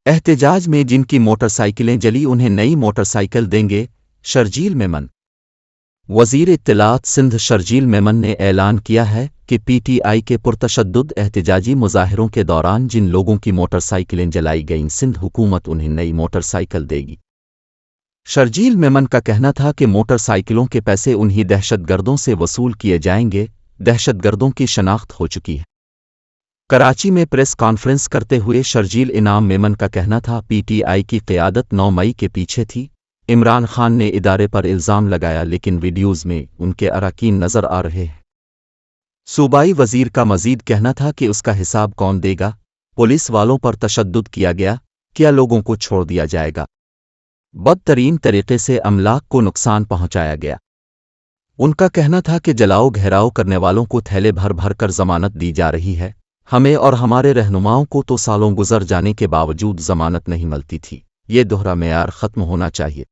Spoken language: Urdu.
احتجاج میں جن کی موٹر سائیکلیں جلی انہیں نئی موٹر سائیکل دیں گے، شرجیل میمن۔ وزیر اطلاعات سندھ شرجیل میمن نے اعلان کیا ہے کہ پی ٹی آئی کے پرتشدد احتجاجی مظاہروں کے دوران جن لوگوں کی موٹر سائیکلیں جلائی گئیں سندھ حکومت انہیں نئی موٹر سائیکل دے گی۔ شرجیل میمن کا کہنا تھا کہ موٹر سائیکلوں کے پیسے انہی دہشت گردوں سے وصول کیے جائیں گے، دہشت گردوں کی شناخت ہو چکی ہے۔ کراچی میں پریس کانفرنس کرتے ہوئے شرجیل انعام میمن کا کہنا تھا پی ٹی آئی کی قیادت 9 مئی کے پیچھے تھی۔ عمران خان نے ادارے پر الزام لگایا لیکن ویڈیوز میں ان کے اراکین نظر آ رہے ہیں۔ صوبائی وزیر کا مزید کہنا تھا کہ اس کا حساب کون دے گا، پولیس والوں پر تشدد کیا گیا، کیا لوگوں کو چھوڑ دیا جائے گا؟ بدترین طریقے سے املاک کو نقصان پہنچایا گیا۔ ان کا کہنا تھا کہ جلاؤ گھیراؤ کرنے والوں کو تھیلے بھر بھر کر ضمانت دی جا رہی ہے، ہمیں اور ہمارے رہنماؤں کو تو سالوں گزر جانے کے باوجود ضمانت نہیں ملتی تھی۔ یہ دوہرا معیار ختم ہونا چاہیے۔